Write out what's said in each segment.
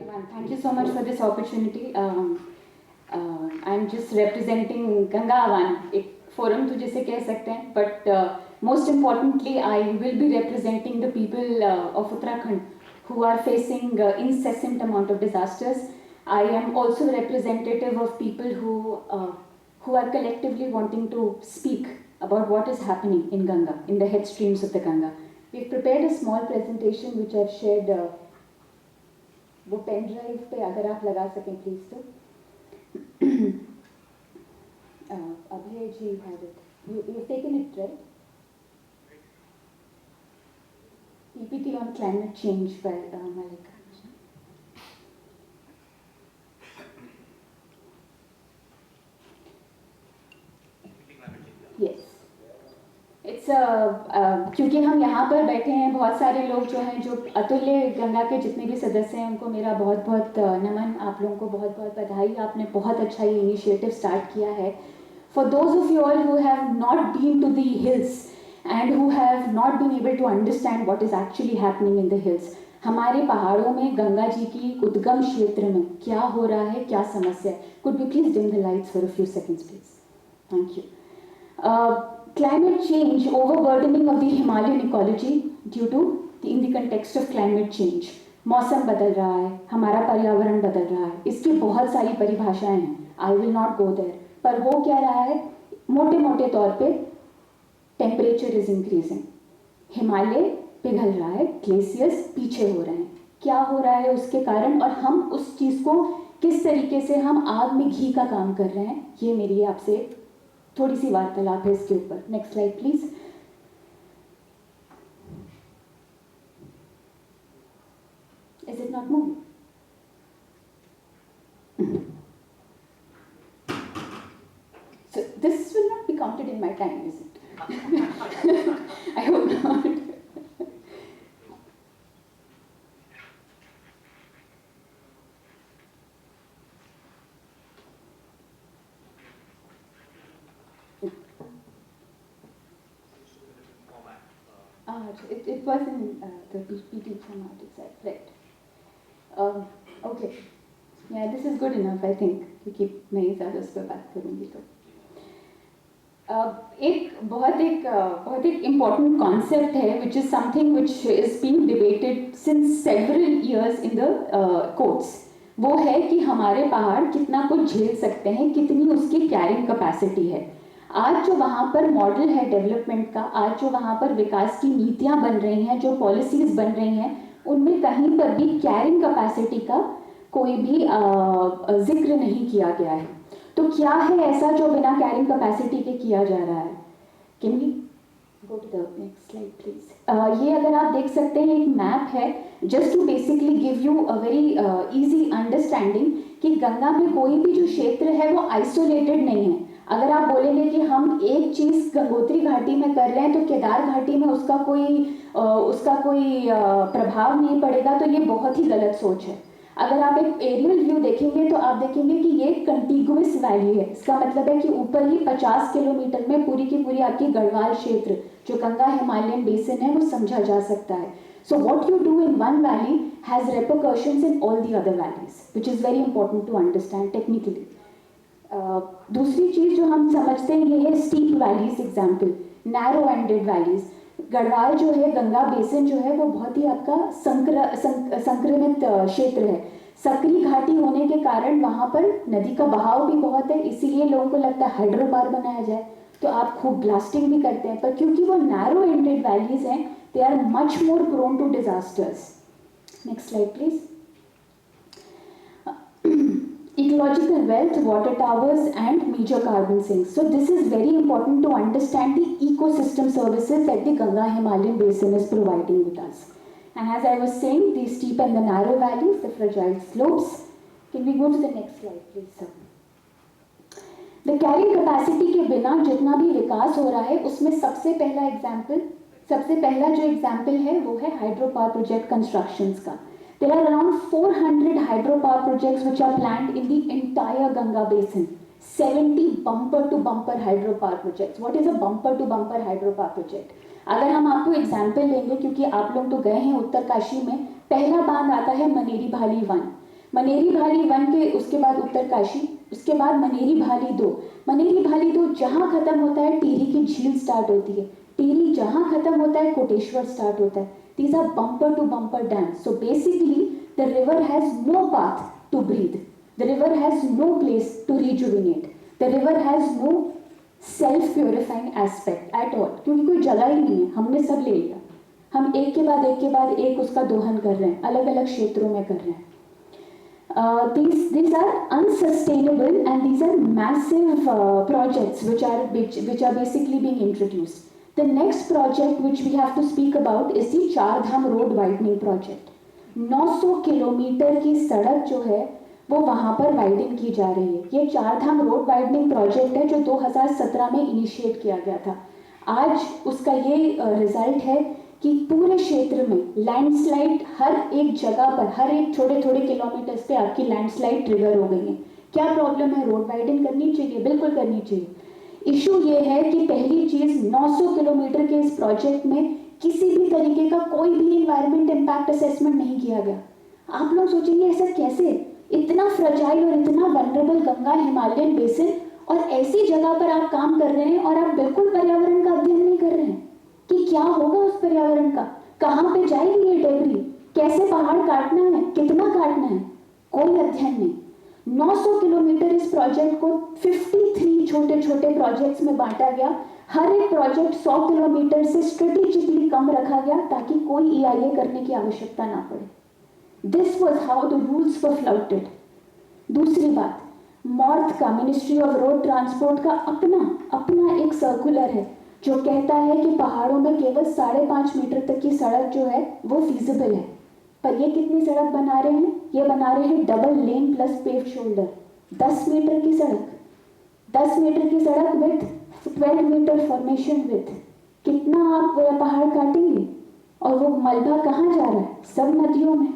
everyone. Thank you so much for this opportunity. I'm just representing Gangavaन, एक forum तो जिसे कह सकते हैं, but most importantly, I will be representing the people of Uttarakhand who are facing incessant amount of disasters. I am also representative of people who are collectively wanting to speak about what is happening in Ganga, in the headstreams of the Ganga. We've prepared a small presentation which I've shared. वो pen drive पे अगर आप लगा सकें please तो Abhay ji have it you taken it right PPT on climate change by Malika yes it's क्योंकि हम यहाँ पर बैठे हैं बहुत सारे लोग जो हैं जो अतुल्य गंगा के जितने भी सदस्य हैं उनको मेरा बहुत बहुत नमन आप लोगों को बहुत बहुत बधाई आपने बहुत अच्छा ये इनिशिएटिव स्टार्ट किया है for those of you all who have not been to the hills and who have not been able to understand what is actually happening in the hills हमारे पहाड़ों में गंगा जी की उद्गम क्षेत्र में क्या हो रहा है क्या समस्या है could be please dim the lights for a few seconds please thank you Climate change, overburdening of the Himalayan ecology due to in the context of climate change. मौसम बदल रहा है हमारा पर्यावरण बदल रहा है इसकी बहुत सारी परिभाषाएं हैं I will not go there पर हो क्या रहा है मोटे मोटे तौर पे टेम्परेचर इज इंक्रीजिंग हिमालय पिघल रहा है ग्लेशियर्स पीछे हो रहे हैं क्या हो रहा है उसके कारण और हम उस चीज़ को किस तरीके से हम आग में घी का काम कर रहे हैं ये मेरी आपसे थोड़ी सी वार्तालाप है इसके ऊपर next slide please is it not moving so this will not be counted in my time is it I hope not it was in the PPT from our side, right? Okay, yeah, this is good enough, I think. क्योंकि मैं ही ज़्यादा उस पर बात करूँगी तो एक बहुत एक important concept है, which is something which is being debated since several years in the courts. वो है कि हमारे पहाड़ कितना कुछ झेल सकते हैं, कितनी उसकी कैरिंग कैपेसिटी है. आज जो वहाँ पर मॉडल है डेवलपमेंट का आज जो वहाँ पर विकास की नीतियाँ बन रही हैं जो पॉलिसीज बन रही हैं उनमें कहीं पर भी कैरिंग कैपेसिटी का कोई भी जिक्र नहीं किया गया है तो क्या है ऐसा जो बिना कैरिंग कैपेसिटी के किया जा रहा है can we go to the next slide please ये अगर आप देख सकते हैं एक मैप है just to basically give you a very easy understanding कि गंगा में कोई भी जो क्षेत्र है वो आइसोलेटेड नहीं है अगर आप बोलेंगे कि हम एक चीज़ गंगोत्री घाटी में कर रहे हैं तो केदार घाटी में उसका कोई प्रभाव नहीं पड़ेगा तो ये बहुत ही गलत सोच है अगर आप एक एरियल व्यू देखेंगे तो आप देखेंगे कि ये कंटिगुअस वैली है इसका मतलब है कि ऊपर ही 50 किलोमीटर में पूरी की पूरी आपकी गढ़वाल क्षेत्र जो गंगा हिमालयन बेसिन है वो समझा जा सकता है so what you do in one valley has repercussions in all the other valleys which is very important to understand technically दूसरी चीज़ जो हम समझते हैं ये है steep valleys example narrow ended valleys Garhwal जो है गंगा बेसिन जो है वो बहुत ही आपका संक्रमित क्षेत्र है सकरी घाटी होने के कारण वहाँ पर नदी का बहाव भी बहुत है इसीलिए लोगों को लगता है हाइड्रो पार बनाया जाए तो आप खूब ब्लास्टिंग भी करते हैं पर क्योंकि वो नैरो एंडेड वैलीज हैं they are much more prone to disasters next slide please ecological wealth, water towers and major carbon sinks. So this is very important to understand the ecosystem services that the Ganga Himalayan basin is providing with us. And as I was saying, the steep and the narrow valleys, the fragile slopes. Can we go to the next slide please sir? The carrying capacity के बिना जितना भी विकास हो रहा है उसमें सबसे पहला जो एग्जाम्पल है वो है हाइड्रो पावर प्रोजेक्ट कंस्ट्रक्शंस का There are around 400 hydropower projects which are planned in the entire Ganga basin. 70 bumper-to-bumper hydropower projects. What is a bumper-to-bumper hydropower project? अगर हम आपको एग्जाम्पल लेंगे क्योंकि आप लोग तो गए हैं उत्तरकाशी में पहला बांध आता है मनेरी भाली 1 मनेरी भाली 1 के उसके बाद उत्तरकाशी, उसके बाद मनेरी भाली 2। मनेरी भाली 2 जहाँ खत्म होता है टिहरी की झील स्टार्ट होती है, टिहरी जहाँ खत्म होता है कोटेश्वर स्टार्ट होता है। These are bumper to bumper dams. So basically the river has no path to breathe. The river has no place to rejuvenate. The river has no self-purifying aspect at all. क्योंकि कोई जगह ही नहीं है, हमने सब ले लिया। हम एक के बाद एक उसका दोहन कर रहे हैं, अलग अलग क्षेत्रों में कर रहे हैं। These are unsustainable and these are massive projects which are basically being introduced. The next project which we have to speak about is the चार धाम रोड वाइडनिंग प्रोजेक्ट। 900 किलोमीटर की सड़क जो है वो वहाँ पर वाइडन की जा रही है। ये चार धाम रोड वाइडनिंग प्रोजेक्ट है जो 2017 में इनिशिएट किया गया था। आज उसका ये रिजल्ट है कि पूरे क्षेत्र में लैंडस्लाइड हर एक जगह पर, हर एक थोड़े थोड़े किलोमीटर्स पे आपकी लैंडस्लाइड ट्रिगर हो गई है। क्या प्रॉब्लम है? रोड वाइडन करनी चाहिए, बिल्कुल करनी चाहिए। इशू ये है कि पहली चीज 900 किलोमीटर के इस प्रोजेक्ट में किसी भी तरीके का कोई भी एनवायरमेंट इम्पैक्ट असेसमेंट नहीं किया गया। आप लोग सोचेंगे ऐसा कैसे? इतना फ्रजाइल और इतना वनरेबल गंगा हिमालयन बेसिन और ऐसी जगह पर आप काम कर रहे हैं और आप बिल्कुल पर्यावरण का अध्ययन नहीं कर रहे हैं कि क्या होगा उस पर्यावरण का, कहाँ पे जाएगी ये डेब्री, कैसे पहाड़ काटना है, कितना काटना है, कोई अध्ययन नहीं। 900 किलोमीटर इस प्रोजेक्ट को 53 छोटे छोटे प्रोजेक्ट्स में बांटा गया। हर एक प्रोजेक्ट 100 किलोमीटर से स्ट्रेटेजिकली कम रखा गया ताकि कोई EIA करने की आवश्यकता ना पड़े। This was how the rules were flouted. दूसरी बात, मॉर्थ का, मिनिस्ट्री ऑफ रोड ट्रांसपोर्ट का अपना एक सर्कुलर है जो कहता है कि पहाड़ों में केवल 5.5 मीटर तक की सड़क जो है वो फीजिबल है। पर ये कितनी सड़क बना रहे हैं? ये बना रहे हैं double lane plus paved shoulder. 10 metre की सड़क, 10 मीटर की सड़क विथ 12 मीटर फॉर्मेशन विथ। कितना आप पहाड़ काटेंगे? और वो मलबा कहाँ जा रहा है? सब नदियों में।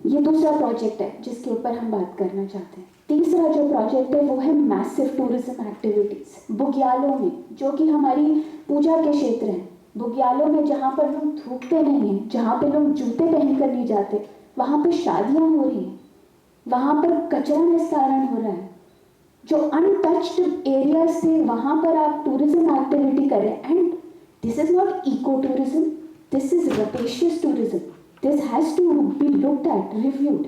ये दूसरा प्रोजेक्ट है जिसके ऊपर हम बात करना चाहते हैं। तीसरा जो प्रोजेक्ट है वो है मैसिव टूरिज्म एक्टिविटीज बुग्यालों में, जो कि हमारी पूजा के क्षेत्र हैं। बुग्यालों में जहाँ पर लोग थूकते नहीं हैं, जहाँ पे लोग जूते पहनकर नहीं जाते, वहाँ पे शादियाँ हो रही हैं, वहाँ पर कचरा निस्तारण हो रहा है। जो अनटच्ड एरियाज थे वहाँ पर आप टूरिज्म एक्टिविटी कर रहे हैं। And this is not eco tourism, this is rapacious tourism. This has to be looked at, reviewed.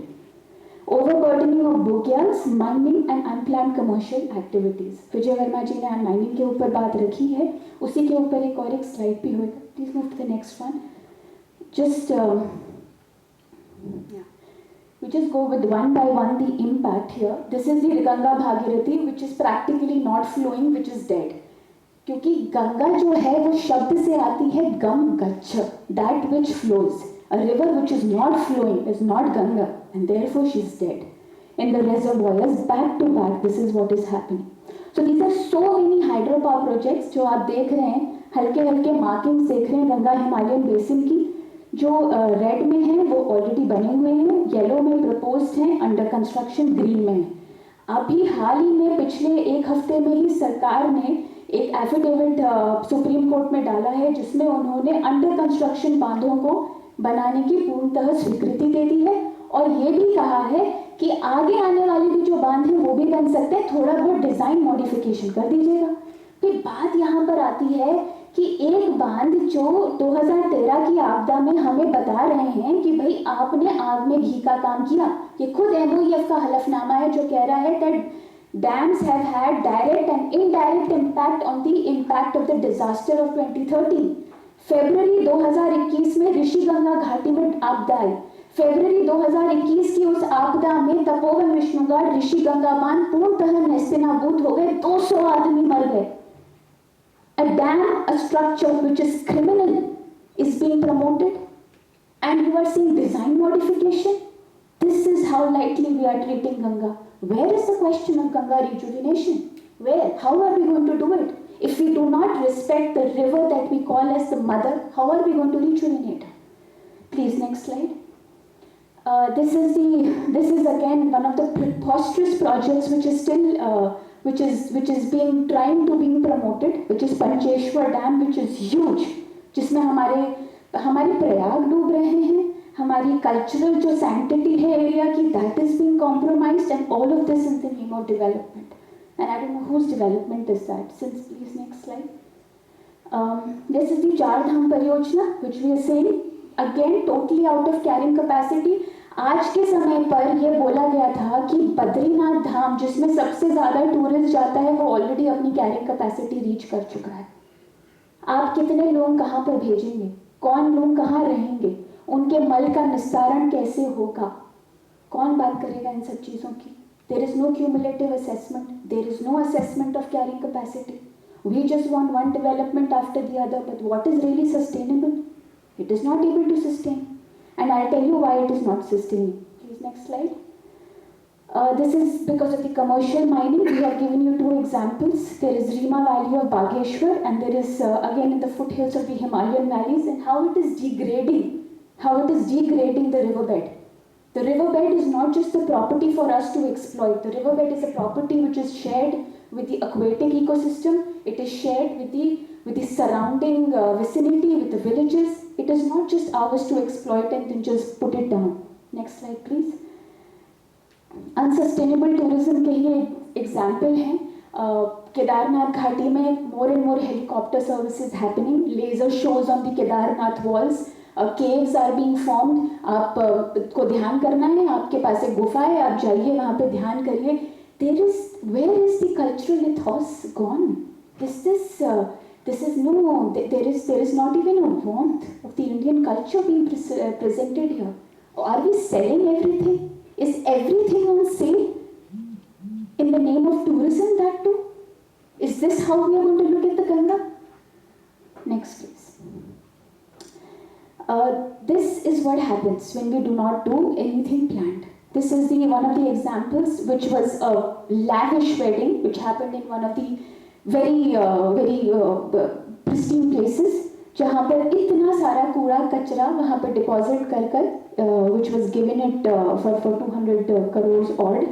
Overburdening of bugyals, mining and unplanned commercial activities. Vijay Verma ji ने माइनिंग के ऊपर बात रखी है, उसी के ऊपर एक और एक स्लाइड भी होगा। Please move to the next one. Just we just go with one by one the impact here. This is the Ganga Bhagirathi which is practically not flowing, which is dead. क्योंकि गंगा जो है वो शब्द से आती है गम गच्छ, that which flows. A river which is not flowing is not Ganga and therefore she is dead. In the reservoirs back to back, this is what is happening. So these are so many hydropower projects जो आप देख रहे हैं, हल्के हल्के markings देख रहे हैं गंगा हिमालयन बेसिन की। जो रेड में है वो ऑलरेडी बने हुए हैं, येलो में प्रपोज्ड हैं, अंडर कंस्ट्रक्शन ग्रीन में है। अभी हाल ही में पिछले एक हफ्ते में ही सरकार ने एक एफिडेविट सुप्रीम कोर्ट में डाला है जिसमें उन्होंने अंडर कंस्ट्रक्शन बांधों को बनाने की पूर्णतः स्वीकृति दे दी है और ये भी कहा है कि आगे आने वाले भी जो बांध हैं वो भी बन सकते हैं, थोड़ा बहुत डिजाइन मॉडिफिकेशन कर दीजिएगा। फिर बात यहाँ पर आती है कि एक बांध जो 2013 की आपदा में हमें बता रहे हैं कि भाई आपने आग में घी का काम किया, ये खुद MOEF का हलफनामा है जो कह रहा है that dams have had direct and indirect impact on the impact of the disaster of 2013। फरवरी 2021 में ऋषिगंगा घाटी में आपदा आई। फरवरी 2021 की उस आपदा में तपोवन विष्णुगढ़ ऋषिगंगा बांध पूर्णतः नेस्तनाबूद हो गए, 200 आदमी मर गए। A dam, a structure which is criminal, is being promoted, and you are seeing design modification. This is how lightly we are treating Ganga. Where is the question of Ganga rejuvenation? Where? How are we going to do it? If we do not respect the river that we call as the mother, how are we going to rejuvenate her? Please, next slide. This is again one of the preposterous projects which is still which is being trying to being promoted, which is Pancheshwar Dam, which is huge, जिसमें हमारे प्रयाग डूब रहे हैं, हमारी cultural जो sanctity है area की, that is being compromised, and all of this in the name of development. And I don't know whose development is that. Since please next slide. This is the Char Dham Pariyojana, which we are saying again totally out of carrying capacity. आज के समय पर यह बोला गया था कि बद्रीनाथ धाम जिसमें सबसे ज़्यादा टूरिस्ट जाता है वो ऑलरेडी अपनी कैरिंग कैपेसिटी रीच कर चुका है. आप कितने लोग कहाँ पर भेजेंगे, कौन लोग कहाँ रहेंगे, उनके मल का निस्तारण कैसे होगा, कौन बात करेगा इन सब चीज़ों की. There is no cumulative assessment. There is no assessment of carrying capacity. We just want one development after the other, but what is really sustainable? It is not able to sustain. And I'll tell you why it is not sustaining. Please, next slide. This is because of the commercial mining. We have given you two examples. There is Rima Valley of Bageshwar, and there is again in the foothills of the Himalayan valleys, and how it is degrading the riverbed. The riverbed is not just a property for us to exploit. The riverbed is a property which is shared with the aquatic ecosystem. It is shared with the surrounding vicinity, with the villages. It is not just ours to exploit and then just put it down. Next slide, please. Unsustainable tourism के ही example हैं. Kedarnath घाटी में more and more helicopter services happening. Laser shows on the Kedarnath walls. Caves are being formed. आप को ध्यान करना है, आपके पास एक गुफा है, आप जाइए वहाँ पे ध्यान करिए. Where is the cultural ethos gone? There is not even a warmth of the Indian culture being presented here. Are we selling everything? Is everything on sale in the name of tourism, that too? Is this how we are going to look at the Ganga? Next, please. This is what happens when we do not do anything planned. This is one of the examples, which was a lavish wedding which happened in one of the very pristine places, जहाँ पर इतना सारा कूड़ा कचरा वहाँ पर deposit कर which was given it for 200 crores odd.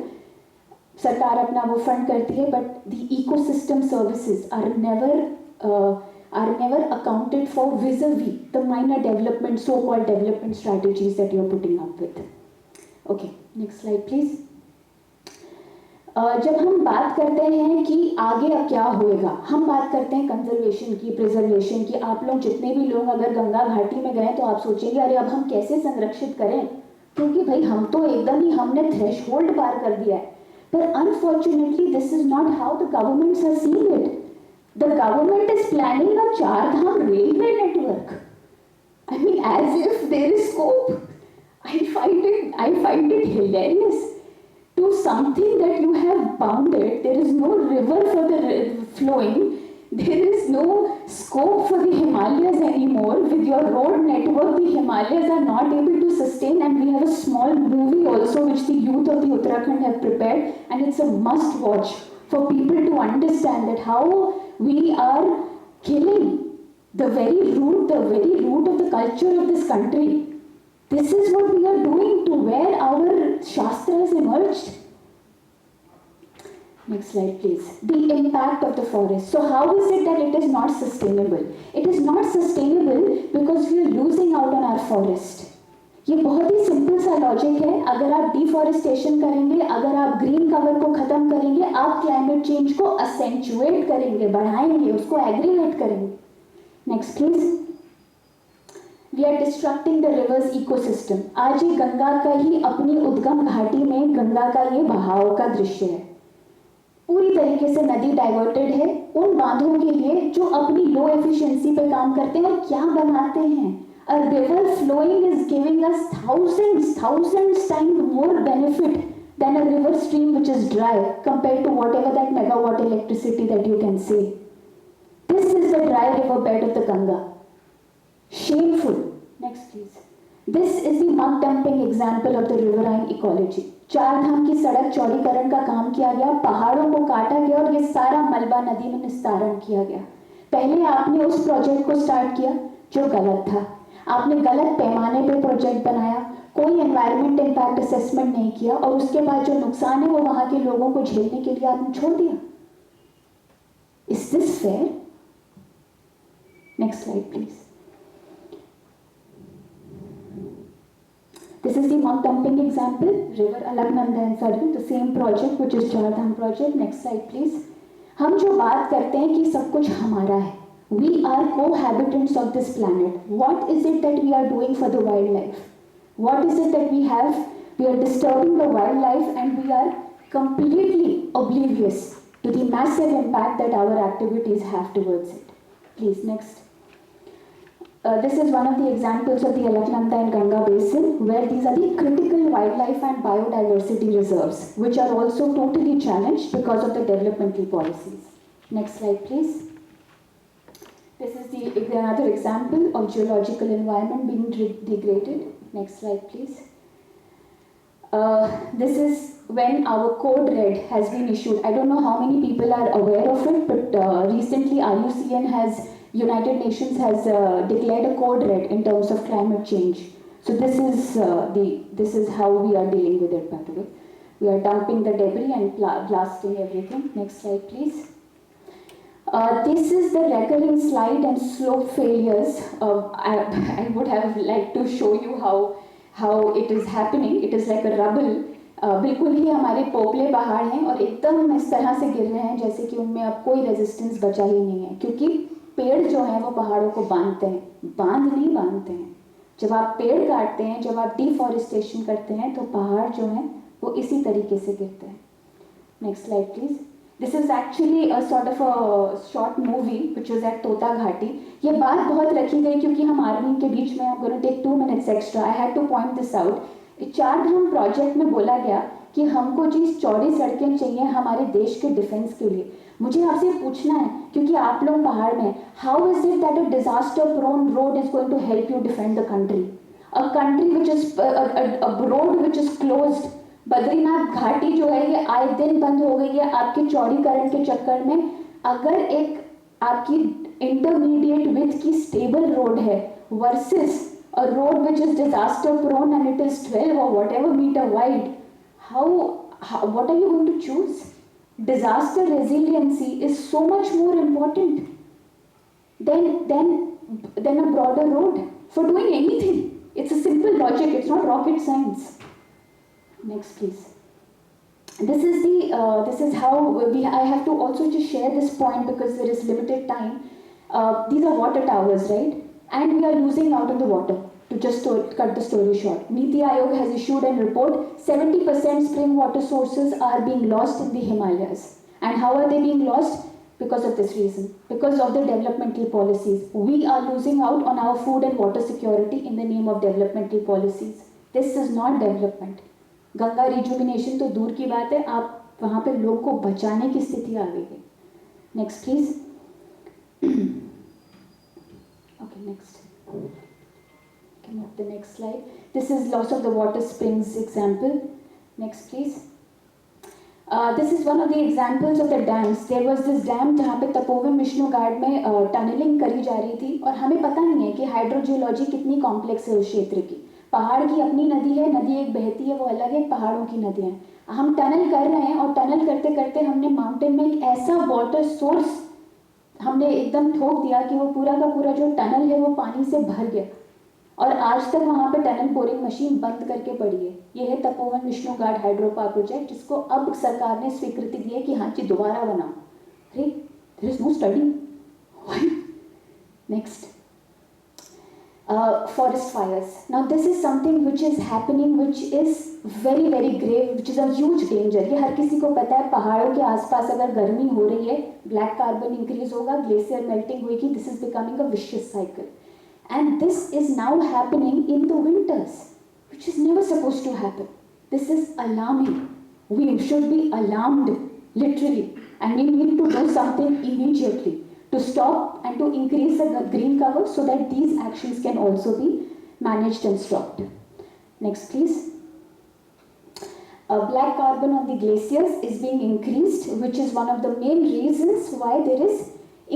सरकार अपना वो फंड करती है, but the ecosystem services are never accounted for vis-a-vis the minor development, so-called development strategies that you are putting up with. Okay, next slide please. जब हम बात करते हैं कि आगे अब क्या होएगा, हम बात करते हैं कंजर्वेशन की, प्रिजर्वेशन की. आप लोग जितने भी लोग अगर गंगा घाटी में गए तो आप सोचेंगे अरे अब हम कैसे संरक्षित करें, क्योंकि भाई हम तो एकदम ही हमने थ्रेशहोल्ड पार कर दिया है. पर unfortunately this is not how the governments are seeing it. The government is planning a Char Dham railway network. I mean, as if there is scope. I find it hilarious. To something that you have bounded, there is no river for the flowing. There is no scope for the Himalayas anymore. With your road network, the Himalayas are not able to sustain. And we have a small movie also, which the youth of the Uttarakhand have prepared, and it's a must watch for people to understand that how we are killing the very root of the culture of this country. This is what we are doing to where our Shastras emerged. Next slide please. The impact of the forest. So how is it that it is not sustainable? It is not sustainable because we are losing out on our forest. ये बहुत ही simple सा logic है. अगर आप deforestation करेंगे, अगर आप green cover को खत्म करेंगे, आप क्लाइमेट चेंज को असेंचुएट करेंगे, बढ़ाएंगे, उसको एग्रीवेट करेंगे. Next please. We are destructing the rivers ecosystem. आज ये गंगा का ही अपनी उद्गम घाटी में गंगा का ये बहाव का दृश्य है. पूरी तरीके से नदी डाइवर्टेड है उन बांधों के लिए जो अपनी लो एफिशिएंसी पे काम करते हैं. और क्या बनाते हैं? A river flowing is giving us thousands times more benefit than a river stream which is dry compared to whatever that megawatt electricity that you can see. This is the dry river bed of the Ganga. Shameful. Next please. This is the mud dumping example of the riverine ecology. चार धाम की सड़क चौड़ीकरण का काम किया गया, पहाड़ों को काटा गया और ये सारा मलबा नदी में निस्तारण किया गया. पहले आपने उस प्रोजेक्ट को स्टार्ट किया जो गलत था. आपने गलत पैमाने पे प्रोजेक्ट बनाया, कोई एनवायरमेंट इम्पैक्ट असेसमेंट नहीं किया, और उसके बाद जो नुकसान है वो वहां के लोगों को झेलने के लिए आपने छोड़ दिया. Is this fair? Next slide please. This is the mud dumping example, River Alaknanda and Saryu, the same project which is Char Dham project. Next slide please. हम जो बात करते हैं कि सब कुछ हमारा है, we are cohabitants of this planet. What is it that we are doing for the wildlife? What is it that we have? We are disturbing the wildlife and we are completely oblivious to the massive impact that our activities have towards it. Please, next. This is one of the examples of the Alaknanda and Ganga basin, where these are the critical wildlife and biodiversity reserves, which are also totally challenged because of the developmental policies. Next slide, please. This is another example of geological environment being degraded. Next slide, please. This is when our code red has been issued. I don't know how many people are aware of it, but recently IUCN United Nations has declared a code red in terms of climate change. So this is how we are dealing with it, by the way. We are dumping the debris and blasting everything. Next slide, please. This is the recurring slide and slope failures. I would have liked to show you how it is happening. It is like a rubble. बिल्कुल ही हमारे पोपले पहाड़ हैं और एकदम इस तरह से गिर रहे हैं जैसे कि उनमें अब कोई रेजिस्टेंस बचा ही नहीं है, क्योंकि पेड़ जो हैं वो पहाड़ों को बांधते हैं, बांध नहीं बांधते हैं। जब आप पेड़ काटते हैं, जब आप डिफॉरेस्टेशन करते हैं, तो पहाड़ जो हैं वो इसी तरीके से गिरते हैं। Next slide please. This is actually a sort of a short movie which was at तोता घाटी। ये बात बहुत रखी गई क्योंकि हम आर्मी के बीच में, I am going to take 2 minutes extra, I had to point this out. Char Dham project में बोला गया कि हमको जी चौड़ी सड़कें चाहिए हमारे देश के डिफेंस के लिए। मुझे आपसे पूछना है, क्योंकि आप लोग पहाड़ में, how is it that a disaster prone road is going to help you defend the country? A country which is a road which is closed. Badrinath घाटी जो है ये आए दिन बंद हो गई है आपके चौड़ीकरण के चक्कर में। अगर एक आपकी इंटरमीडिएट विथ की स्टेबल रोड है versus a road which is disaster prone and it is 12 or whatever meter wide, what are you going to choose? Disaster resiliency is so much more important than a broader road for doing anything. It's a simple logic, it's not rocket science. Next please. This is how I have to also just share this point because there is limited time. These are water towers, right? And we are losing out on the water. To just cut the story short, Niti Aayog has issued a report, 70% spring water sources are being lost in the Himalayas. And how are they being lost? Because of this reason, because of the developmental policies. We are losing out on our food and water security in the name of developmental policies. This is not development. Ganga rejuvenation तो दूर की बात है, आप वहाँ पे लोग को बचाने की स्थिति आ गई है। Next please. Okay, next. Can you have the next slide? This is loss of the water springs example. Next please. This is one of the examples of the dams. There was this dam जहाँ पे तपोवन विष्णु घाट में tunnelling करी जा रही थी और हमें पता नहीं है कि हाइड्रोजियोलॉजी कितनी कॉम्प्लेक्स है उस क्षेत्र की। पहाड़ की अपनी नदी है, नदी एक बहती है वो अलग है, पहाड़ों की नदियाँ हैं। हम टनल कर रहे हैं और टनल करते करते हमने माउंटेन में एक ऐसा वाटर सोर्स हमने एकदम ठोक दिया कि वो पूरा का पूरा जो टनल है वो पानी से भर गया और आज तक वहाँ पे टनल बोरिंग मशीन बंद करके पड़ी है। ये है तपोवन विष्णु घाट हाइड्रो पावर प्रोजेक्ट, जिसको अब सरकार ने स्वीकृति दी है कि हाँ जी दोबारा बनाओ। अरे there is no study. Next, forest fires. Now this is something which is happening, which is very very grave, which is a huge danger. ये हर किसी को पता है, पहाड़ों के आसपास अगर गर्मी हो रही है, ब्लैक कार्बन इंक्रीज होगा, ग्लेशियर मेल्टिंग होगी, this is becoming a vicious cycle. And this is now happening in the winters, which is never supposed to happen. This is alarming. We should be alarmed, literally, and we need to do something immediately to stop and to increase the green cover so that these actions can also be managed and stopped. Next, please. Black carbon on the glaciers is being increased, which is one of the main reasons why there is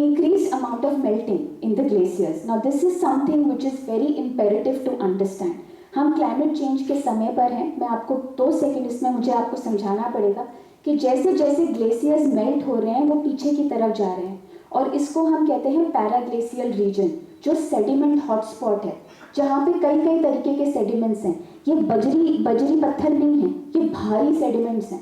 increased amount of melting in the glaciers. Now this is something which is very imperative to understand. हम climate change के समय पर हैं, मैं आपको 2 second इसमें मुझे आपको समझाना पड़ेगा कि जैसे जैसे ग्लेशियर्स मेल्ट हो रहे हैं वो पीछे की तरफ जा रहे हैं और इसको हम कहते हैं पैराग्लेशियल रीजन, जो सेडिमेंट हॉटस्पॉट है। जहाँ पे कई कई तरीके के सेडिमेंट्स हैं। ये बजरी पत्थर नहीं है, ये भारी सेडिमेंट्स हैं।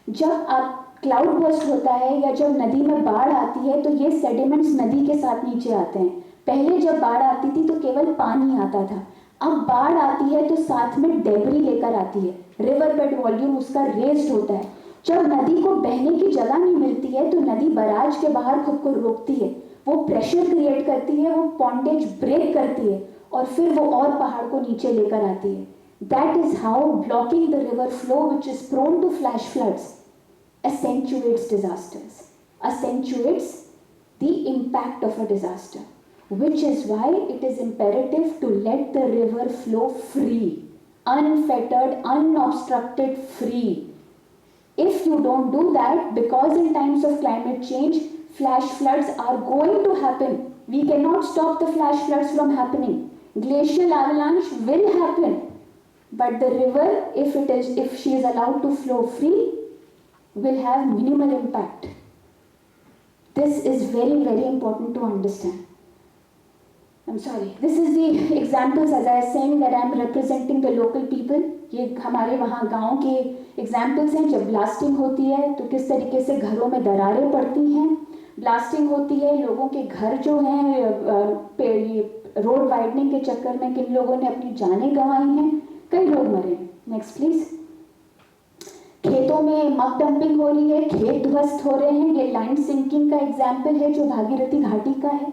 जब आप क्लाउड बर्स्ट होता है या जब नदी में बाढ़ आती है तो ये सेडिमेंट्स नदी के साथ नीचे आते हैं। पहले जब बाढ़ आती थी तो केवल पानी आता था, अब बाढ़ आती है तो साथ में डेब्री लेकर आती है, रिवर बेड वॉल्यूम उसका रेज्ड होता है। जब नदी को बहने की जगह नहीं मिलती है तो नदी बराज के बाहर खुद को रोकती है, वो प्रेशर क्रिएट करती है, वो पॉन्डेज ब्रेक करती है और फिर वो और पहाड़ को नीचे लेकर आती है। That is how blocking the river flow which is prone to flash floods accentuates disasters, accentuates the impact of a disaster, which is why it is imperative to let the river flow free, unfettered, unobstructed, free. If you don't do that, because in times of climate change, flash floods are going to happen. We cannot stop the flash floods from happening. Glacial avalanche will happen. But the river, if she is allowed to flow free, will have minimal impact. This is very, very important to understand. I'm sorry. This is the examples, as I was saying, that I am representing the local people. ये हमारे वहाँ गांव के examples हैं। जब blasting होती है तो किस तरीके से घरों में दरारें पड़ती हैं। ब्लास्टिंग होती है, लोगों के घर जो हैं रोड वाइडनिंग के चक्कर में किन लोगों ने अपनी जानें गंवाई हैं, कई लोग मरे हैं। Next please. खेतों में मक डंपिंग हो रही है, खेत ध्वस्त हो रहे हैं। ये लैंड सिंकिंग का एग्जाम्पल है जो भागीरथी घाटी का है।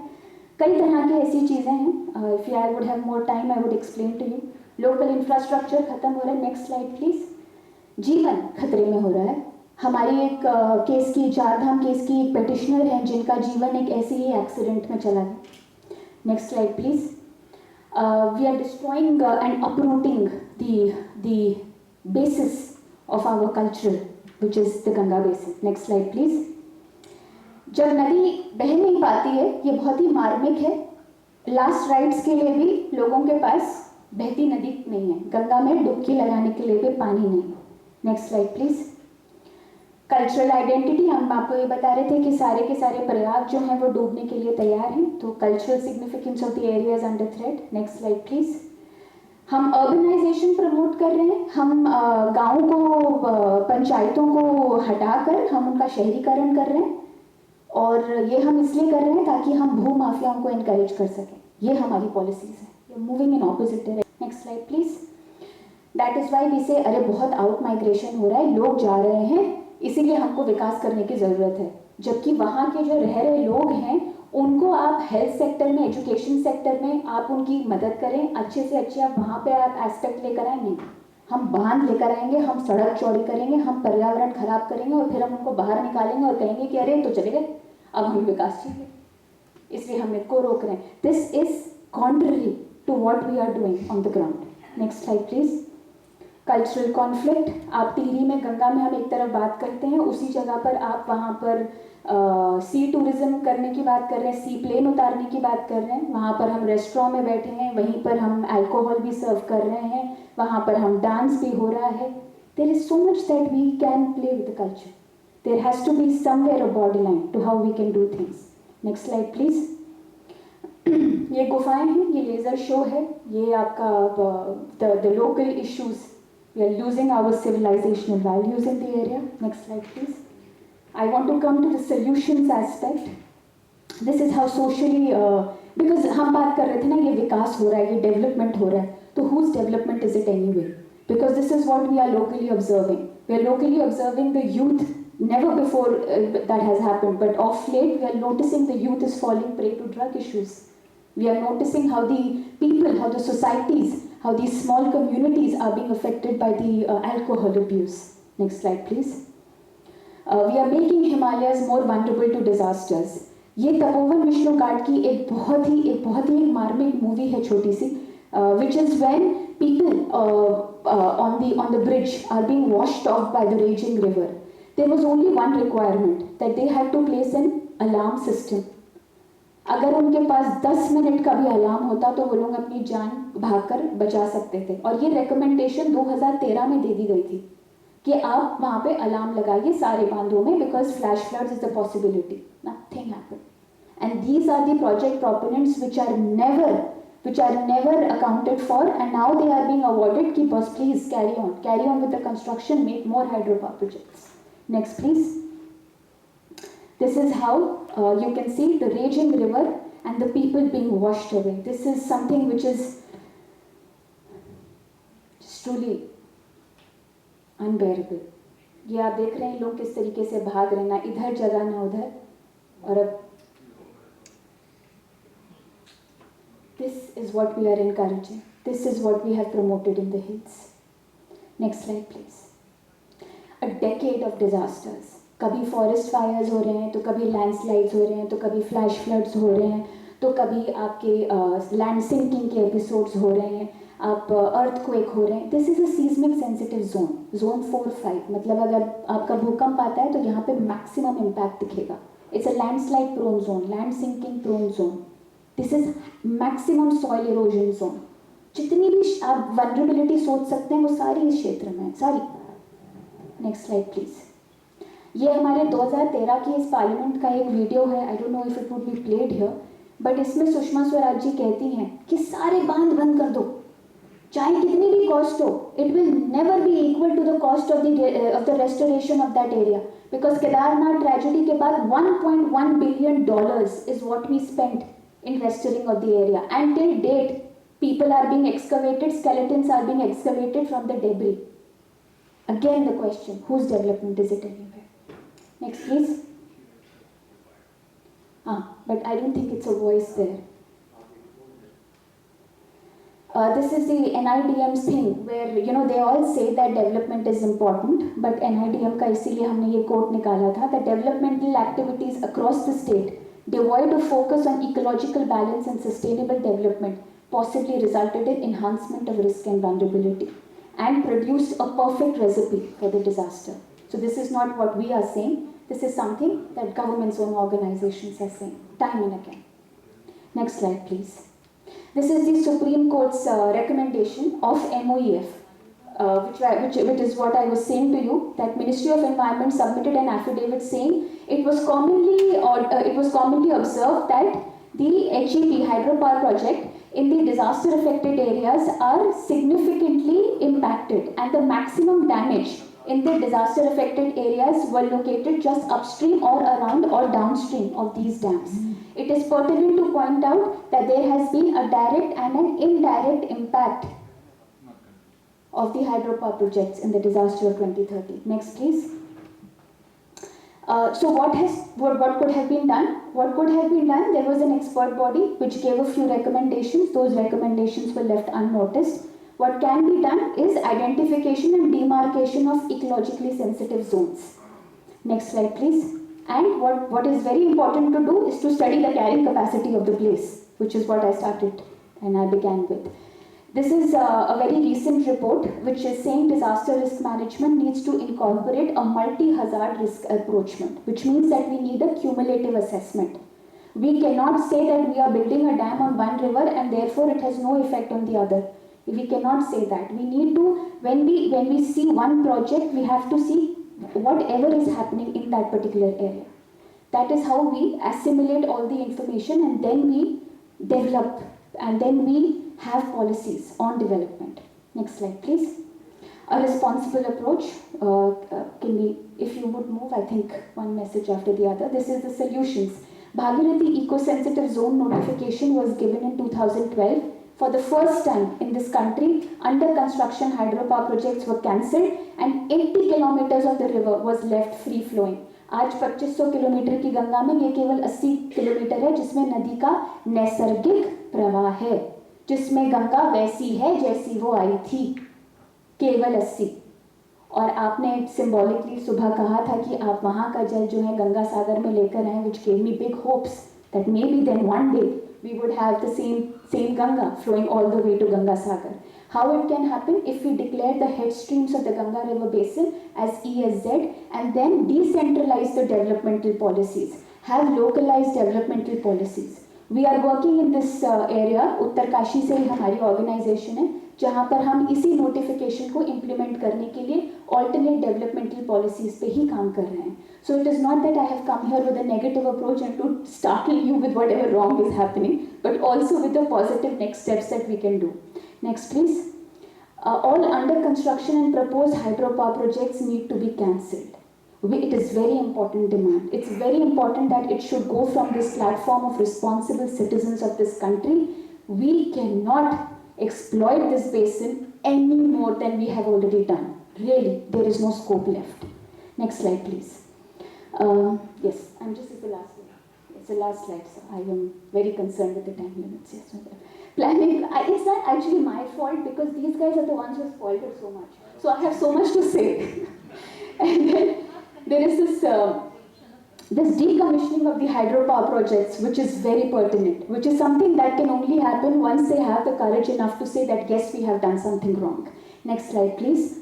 कई तरह की ऐसी चीज़ें हैं। If I would have more time I would explain to you. Local infrastructure खत्म हो रहा है। Next slide please. जीवन खतरे में हो रहा है। हमारी एक केस की, चारधाम केस की एक पेटिशनर है जिनका जीवन एक ऐसे ही एक्सीडेंट में चला गया। Next slide please. We are destroying and uprooting the basis of our culture, which is the Ganga basin. Next slide please. जब नदी बह नहीं पाती है, ये बहुत ही मार्मिक है। लास्ट राइड्स के लिए भी लोगों के पास बहती नदी नहीं है, गंगा में डुबकी लगाने के लिए भी पानी नहीं है। Next slide please. Cultural identity, हम आपको ये बता रहे थे कि सारे के सारे प्रयाग जो हैं वो डूबने के लिए तैयार हैं, तो cultural significance of the area is under threat. Next slide please. हम अर्बनाइजेशन प्रमोट कर रहे हैं। हम गाँव को, पंचायतों को हटाकर हम उनका शहरीकरण कर रहे हैं, और ये हम इसलिए कर रहे हैं ताकि हम भू माफियाओं को इनकरेज कर सकें। ये हमारी पॉलिसीज हैं, moving in opposite direction. Next slide please. That is why we say अरे बहुत आउट माइग्रेशन हो रहा है, लोग जा रहे हैं, इसीलिए हमको विकास करने की ज़रूरत है। जबकि वहाँ के जो रह रहे लोग हैं उनको आप हेल्थ सेक्टर में, एजुकेशन सेक्टर में आप उनकी मदद करें, अच्छे से अच्छे आप वहाँ पे आप एस्पेक्ट लेकर आए। नहीं, हम बांध लेकर आएंगे, हम सड़क चौड़ी करेंगे, हम पर्यावरण खराब करेंगे और फिर हम उनको बाहर निकालेंगे और कहेंगे कि अरे तो चले गए, अब हमें विकास चाहिए, इसलिए हम इनको रोक रहे हैं। This is contrary to what we are doing on the ground. Next slide please. Cultural conflict, आप टिहरी में, गंगा में हम एक तरफ बात करते हैं, उसी जगह पर आप वहाँ पर सी टूरिज्म करने की बात कर रहे हैं, सी प्लेन उतारने की बात कर रहे हैं। वहाँ पर हम रेस्टोरेंट में बैठे हैं, वहीं पर हम अल्कोहल भी सर्व कर रहे हैं, वहाँ पर हम डांस भी हो रहा है। There is so much that we can play with the culture. There has to be somewhere a border line to how we can do things. Next slide please. ये गुफाएं हैं, ये लेज़र शो है, ये आपका the local issues, we are losing our civilizational values in the area. Next slide please. I want to come to the solutions aspect. This is how socially, because हम बात कर रहे थे ना, ये विकास हो रहा है, ये डेवलपमेंट हो रहा है, तो whose development is it anyway? Because this is what we are locally observing. We are locally observing the youth. Never before that has happened, but of late we are noticing the youth is falling prey to drug issues. We are noticing how the people, how the societies, how these small communities are being affected by the alcohol abuse. Next slide please. We are making Himalayas more vulnerable to disasters. ये तपोवन विष्णु घाट की एक बहुत ही मार्मिक movie है, छोटी सी, which is when people on the bridge are being washed off by the raging river. There was only one requirement, that they had to place an alarm system. अगर उनके पास 10 minute का भी अलार्म होता तो वो लोग अपनी जान भागकर बचा सकते थे, और ये रिकमेंडेशन 2013 में दे दी गई थी कि आप वहाँ पे अलार्म लगाइए सारे बांधों में, because flash floods is the possibility. Nothing happened, and these are the project proponents which are never which are never accounted for, and now they are being awarded. Keep us, please carry on with the construction, make more hydropower projects. Next, please. This is how you can see the raging river and the people being washed away. This is something which is just truly unbearable. ये आप देख रहे हैं लोग किस तरीके से भाग रहे हैं, ना इधर जगह ना उधर, और अब this is what we are encouraging. This is what we have promoted in the hills. Next slide, please. A decade of disasters. कभी फॉरेस्ट फायर्स हो रहे हैं, तो कभी लैंडस्लाइड्स हो रहे हैं, तो कभी फ्लैश फ्लड्स हो रहे हैं, तो कभी आपके लैंड सिंकिंग के एपिसोड्स हो रहे हैं, आप अर्थक्वेक हो रहे हैं. This is a seismic sensitive zone, zone 4-5. मतलब अगर आपका भूकंप आता है तो यहाँ पे मैक्सिमम इम्पैक्ट दिखेगा. It's a landslide prone zone, land sinking prone zone. This is maximum soil erosion zone. जितनी भी आप वनरेबिलिटी सोच सकते हैं वो सारी इस क्षेत्र में है, सारी. Next slide please. ये हमारे 2013 की इस पार्लियामेंट का एक वीडियो है. I don't know if it would be played here, but इसमें सुषमा स्वराज जी कहती हैं कि सारे बांध बंद कर दो, चाहे कितनी भी कॉस्ट हो. It will never be equal to the cost of the restoration of that area, because Kedarnath tragedy के बाद $1.1 billion is what we spent in restoring of the area, and till date people are being excavated, skeletons are being excavated from the debris. Again the question, whose development is it anyway? Next please. But I don't think it's a voice there. This is the NIDM's thing where they all say that development is important, but NIDM का इसीलिए हमने ये quote निकाला था that developmental activities across the state devoid of focus on ecological balance and sustainable development possibly resulted in enhancement of risk and vulnerability and produced a perfect recipe for the disaster. So this is not what we are saying, this is something that government's own organizations are saying time and again. Next slide please. This is the Supreme Court's recommendation of MOEF, which is what I was saying to you, that Ministry of Environment submitted an affidavit saying it was commonly observed that the HEP hydropower project in the disaster affected areas are significantly impacted, and the maximum damage in the disaster affected areas were located just upstream or around or downstream of these dams. It is pertinent to point out that there has been a direct and an indirect impact of the hydropower projects in the disaster of 2013. Next please. So what could have been done? What could have been done? There was an expert body which gave a few recommendations. Those recommendations were left unnoticed. What can be done is identification and demarcation of ecologically sensitive zones. Next slide please. And what is very important to do is to study the carrying capacity of the place, which is what I started and I began with. This is a very recent report which is saying disaster risk management needs to incorporate a multi-hazard risk approachment, which means that we need a cumulative assessment. We cannot say that we are building a dam on one river and therefore it has no effect on the other. We cannot say that. We need to, when we see one project, we have to see whatever is happening in that particular area. That is how we assimilate all the information, and then we develop, and then we have policies on development. Next slide please. A responsible approach, if you would move, I think one message after the other. This is the solutions. Bhagirathi eco-sensitive zone notification was given in 2012. For the first time in this country, under construction hydropower projects were cancelled and 80 kilometers of the river was left free flowing. आज 2500 kilometre की गंगा में ये केवल 80 kilometre है जिसमें नदी का नैसर्गिक प्रवाह है, जिसमें गंगा वैसी है जैसी वो आई थी, केवल 80. और आपने सिंबॉलिकली सुबह कहा था कि आप वहाँ का जल जो है गंगा सागर में लेकर आए, which gave me big hopes that maybe then one day we would have the same Ganga flowing all the way to Ganga Sagar. How it can happen? If we declare the head streams of the Ganga river basin as ESZ and then decentralize the developmental policies, have localized developmental policies. We are working in this area, Uttarkashi से ही हमारी organisation है, जहाँ पर हम इसी notification को implement करने के लिए alternate developmental policies पे ही काम कर रहे हैं. So it is not that I have come here with a negative approach and to startle you with whatever wrong is happening, but also with the positive next steps that we can do. Next, please. All under construction and proposed hydropower projects need to be cancelled. It is very important demand. It's very important that it should go from this platform of responsible citizens of this country. We cannot exploit this basin any more than we have already done. Really, there is no scope left. Next slide, please. Yes, this is the last slide. It's the last slide, so I am very concerned with the time limits. Yes, planning, it's not actually my fault because these guys are the ones who spoiled it so much. So I have so much to say. And then there is this decommissioning of the hydropower projects, which is very pertinent, which is something that can only happen once they have the courage enough to say that yes, we have done something wrong. Next slide, please.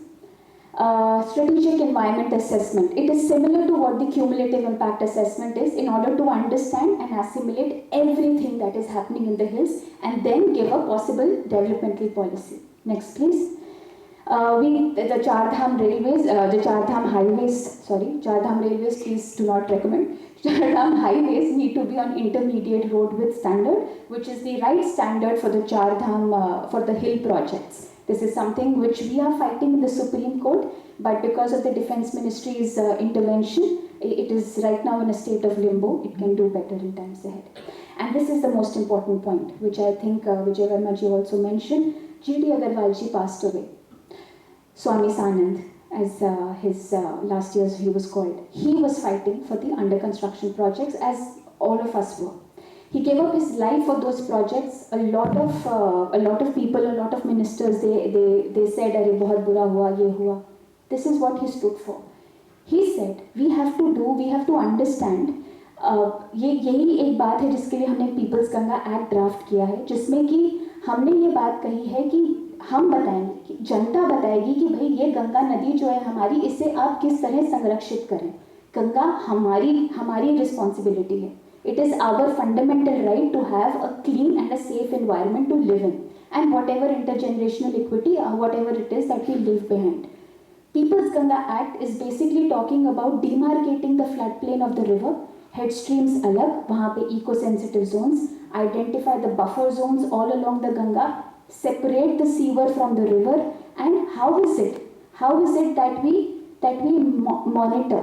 Strategic environment assessment. It is similar to what the cumulative impact assessment is in order to understand and assimilate everything that is happening in the hills and then give a possible developmental policy. Next, please. The Char Dham railways, Char Dham railways, please do not recommend. Char Dham highways need to be on intermediate road width standard, which is the right standard for the Char Dham, for the hill projects. This is something which we are fighting in the Supreme Court, but because of the Defence Ministry's intervention, it is right now in a state of limbo. It can do better in times ahead. And this is the most important point, which I think Vijay Verma ji also mentioned. G.D. Agarwal ji passed away. Swami Sanand, as his last year's view was called. He was fighting for the under construction projects, as all of us were. He gave up his life for those projects. A lot of people, a lot of ministers, they said, "Arey bahut bura hua, ye hua." This is what he stood for. He said, we have to understand. यही एक बात है जिसके लिए हमने peoples Ganga act draft किया है, जिसमें कि हमने ये बात कही है कि हम बताएंगे, कि जनता बताएगी कि भाई ये गंगा नदी जो है हमारी, इसे आप किस तरह संरक्षित करें. गंगा हमारी रिस्पॉन्सिबिलिटी है. It is our fundamental right to have a clean and a safe environment to live in, and whatever intergenerational equity or whatever it is that we leave behind. People's Ganga Act is basically talking about demarcating the floodplain of the river, head streams alag, wahan pe eco-sensitive zones, identify the buffer zones all along the Ganga, separate the sewer from the river, and how is it that we monitor.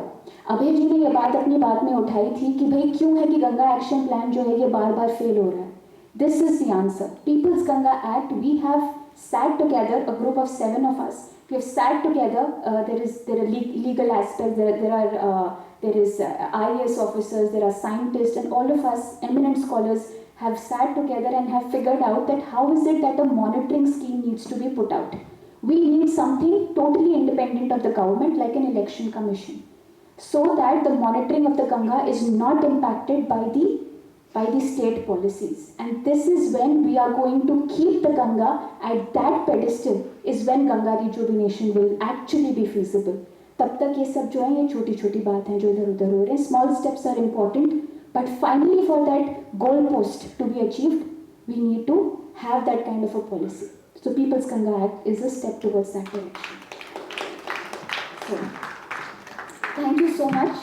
अभय जी ने ये बात अपनी बात में उठाई थी कि भाई क्यों है कि गंगा एक्शन प्लान जो है ये बार बार फेल हो रहा है. This is the answer. Peoples Ganga act, we have sat together, a group of 7 of us, we have sat together. There are legal aspects, there is IAS officers, there are scientists, and all of us eminent scholars have sat together and have figured out that how is it that a monitoring scheme needs to be put out. We need something totally independent of the government, like an election commission, so that the monitoring of the Ganga is not impacted by the state policies. And this is when we are going to keep the Ganga at that pedestal, is when Ganga rejuvenation will actually be feasible. तब तक ये सब जो है ये छोटी छोटी बात हैं जो इधर उधर हो रहे हैं. Small steps are important, but finally for that goal post to be achieved, we need to have that kind of a policy. So People's Ganga Act is a step towards that direction. So, thank you so much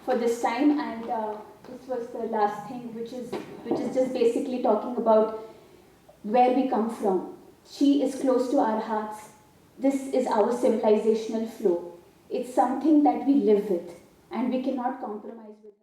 for this time, and this was the last thing, which is just basically talking about where we come from. She is close to our hearts. This is our civilizational flow. It's something that we live with, and we cannot compromise with.